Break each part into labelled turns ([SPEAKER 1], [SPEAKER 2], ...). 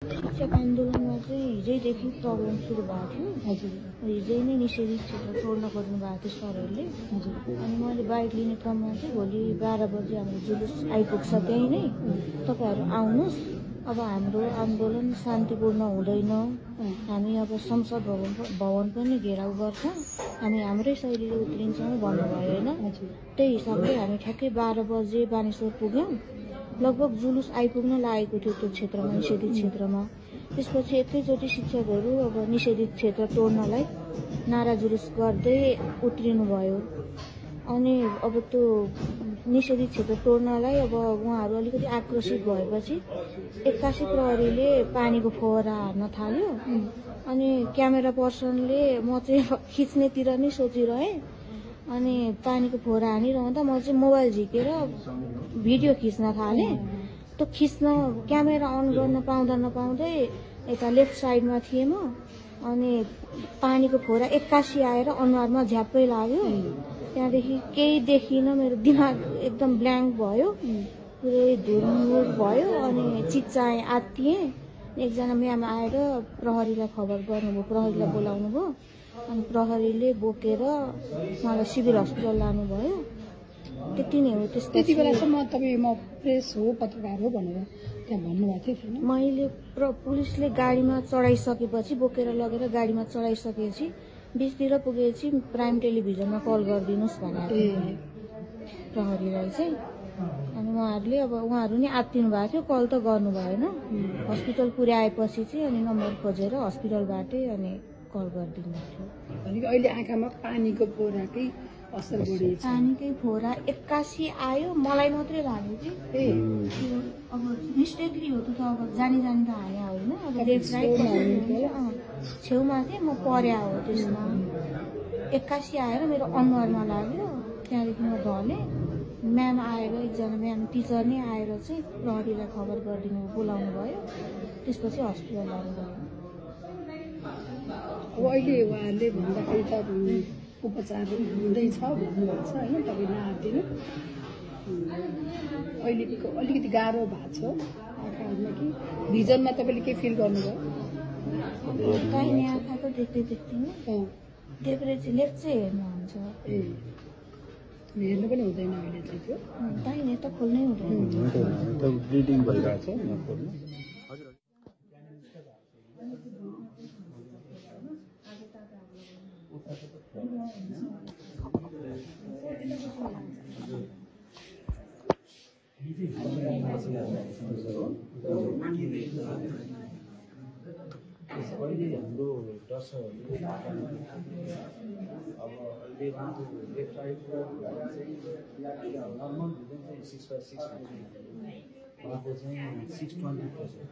[SPEAKER 1] शिक्षक आन्दोलनमा चाहिँ हिजैदेखि प्रब्लम सुरु भएको थियो। हजुर, हिजै नै निषेधित क्षेत्र तोड्न खोज्नु भएको थियो सरहरूले। हजुर, अनि मैले बाइक लिने क्रममा चाहिँ भोलि 12 बजी हाम्रो जुलुस आइपुग्छ, त्यहीँ नै तपाईँहरू आउनुहोस्, अब हाम्रो आन्दोलन शान्तिपूर्ण हुँदैन, हामी अब संसद भवन पनि घेराउ गर्छ, हामी हाम्रै शैलीले उत्रिन्छौँ भन्नुभयो होइन। त्यही हिसाबले हामी ठ्याक्कै 12 बजे बानेश्वर पुग्यौँ। लगभग जुलुस आइपुग्न लागेको थियो त्यो क्षेत्रमा, निषेधित क्षेत्रमा। त्यसपछि एकैचोटि शिक्षकहरू अब निषेधित क्षेत्र तोड्नलाई नारा जुलुस गर्दै उत्रिनु भयो। अनि अब त्यो निषेधित क्षेत्र तोड्नलाई अब उहाँहरू अलिकति आक्रोशित भएपछि 81 प्रहरीले पानीको फोहरा हार्न थाल्यो। अनि क्यामेरा पर्सनले म चाहिँ खिच्नेतिर नै सोचिरहेँ, अनि पानीको फोहरा हानिरहँदा म चाहिँ मोबाइल झिकेर भिडियो खिच्न थालेँ। त्यो खिच्न क्यामेरा अन गर्न पाउँदा नपाउँदै यता लेफ्ट साइडमा थिएँ म, अनि पानीको फोहरा 81 आएर अनुहारमा झ्याप्पै लाग्यो। त्यहाँदेखि केही देखिनँ, मेरो दिमाग एकदम ब्ल्याङ्क भयो, पुरै धुरमुर भयो। अनि चिच्चाएँ, आत्तिएँ। एकजना म्याम आएर प्रहरीलाई खबर गर्नुभयो, प्रहरीलाई बोलाउनु भयो। अनि प्रहरीले बोकेर मलाई सिभिल हस्पिटल लानुभयो। त्यति नै हो।
[SPEAKER 2] त्यति बेलासम्म तपाईँ म प्रेस हो, पत्रकार हो भनेर त्यहाँ भन्नुभएको थियो थिएन?
[SPEAKER 1] मैले पुलिसले गाडीमा चढाइसकेपछि, बोकेर लगेर गाडीमा चढाइसकेपछि 20तिर पुगेपछि प्राइम टेलिभिजनमा कल गरिदिनुहोस् भनेको थियो प्रहरीलाई चाहिँ। अनि उहाँहरू नि आत्तिनु भएको थियो, कल त गर्नु भएन। हस्पिटल पुर्याएपछि चाहिँ अनि नम्बर खोजेर हस्पिटलबाटै अनि कल गरिदिनु भएको थियो।
[SPEAKER 2] भनेको अहिले आँखामा पानीको फोहराकै असर बढी छ।
[SPEAKER 1] पानीकै फोहरा 81 आयो, मलाई मात्रै लाग्यो कि अब मिस्टेकली हो त अब जानी त हाया होइन। अब लेफ्ट राइट छेउमा थिएँ म, पर्या हो त्यसमा। 81 आएर मेरो अनुहारमा लाग्यो। त्यहाँदेखि म ढलेँ। म्याम आएर, एकजना म्याम टिचर नै आएर चाहिँ प्रहरीलाई खबर गरिदिनु, बोलाउनु भयो। त्यसपछि हस्पिटल लानुभयो।
[SPEAKER 2] अब अहिले उहाँहरूले भन्दाखेरि त उपचार हुँदैछ भन्नुभएको छ होइन, तपाईँ नआत्तिनु। अहिलेको अलिकति गाह्रो भएको छ आँखाहरूमा कि भिजनमा तपाईँले के फिल गर्नुभयो?
[SPEAKER 1] दाहिने आँखा त देख्दैन, देब्रे चाहिँ लेफ्ट चाहिँ हेर्नुहुन्छ।
[SPEAKER 2] हेर्नु पनि हुँदैन अहिले चाहिँ त्यो?
[SPEAKER 1] दाहिने त खोल्नै हुँदैन।
[SPEAKER 3] ब्लिडिङ भइरहेको छ।
[SPEAKER 4] अहिले हाम्रो दर्शकहरूले अब अहिले लेफ्ट राइटको नर्मल भिजन चाहिँ 6/6 उहाँको चाहिँ 620%।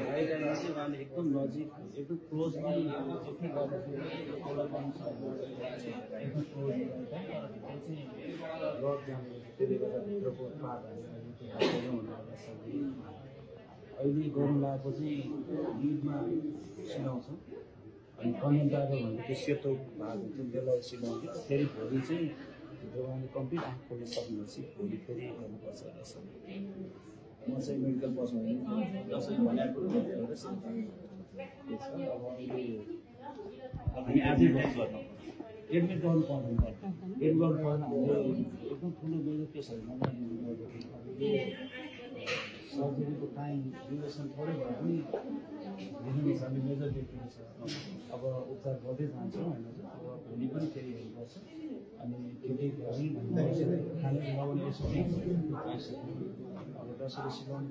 [SPEAKER 4] राइट आइमा चाहिँ उहाँले एकदम नजिक, एकदम क्लोजली यति गर्दाखेरि एकदम क्लोजली चाहिँ ब्लड जाने, त्यसले गर्दा भित्रको पार्टहरू अहिले गर्नु लागेको चाहिँ लिडमा सिलाउँछौँ। अनि कन्डेन्टहरू भनेको त्यो सेतो भाग हुन्छ, त्यसलाई सिलाउँछ। फेरि भोलि चाहिँ जो उहाँले कम्प्लिट आँखा खोल्न सक्नुहुन्छ, भोलि फेरि गर्नुपर्छ। म चाहिँ मेडिकल पर्सन होइन, जसरी भनेको अब अहिले हामी आजै गर्नु एडमिट गर्नु पर्दैन। एडमिट गर्नु पर्दैन, हाम्रो एकदम ठुलो मेजर केसहरूमा सर्जरीको टाइम ड्युरेसन थोरै भए पनि लिनु हिसाबले मेजर देखिन्छ। अब उपचार गर्दै जान्छौँ होइन। अब भोलि पनि फेरि हेर्नुपर्छ। अनि केही भरि खाने लगाउने यसो आइसक्यो। अब जसरी सिलाउनु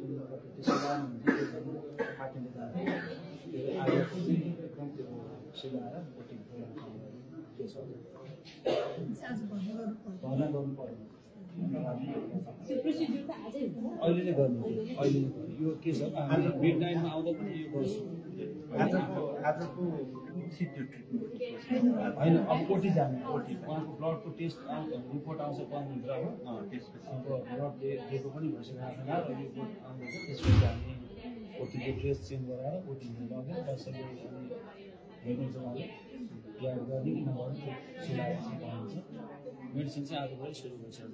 [SPEAKER 4] त्यसो लगाउनु काटिने जान्छ। आएर चाहिँ एकदम त्यो सिलाएर बोटिङ के छ भर्ना गर्नु पर्दैन। अहिले नै गर्नु, अहिले नै गर्नु। यो के छ, हामी मिडनाइटमा आउँदा पनि यो गर्छौँ। आजको होइन, अब ओटी जाने, ओटी उहाँको ब्लडको टेस्ट आउँछ, रिपोर्ट आउँछ 5 दिनभित्र हो। त्यसपछि अब ब्लड दिएको पनि भइसकेको छ, रिपोर्ट आउँदैछ। त्यसपछि हामी ओटीको ड्रेस चेन्ज गराएर ओटीमा लगेर कसैले हेर्नुहुन्छ उहाँले प्याड गर्ने कि नगर्ने सिलाएर चाहिँ पाइन्छ। मेडिसिन चाहिँ आजबाटै सुरु भइसक्यो।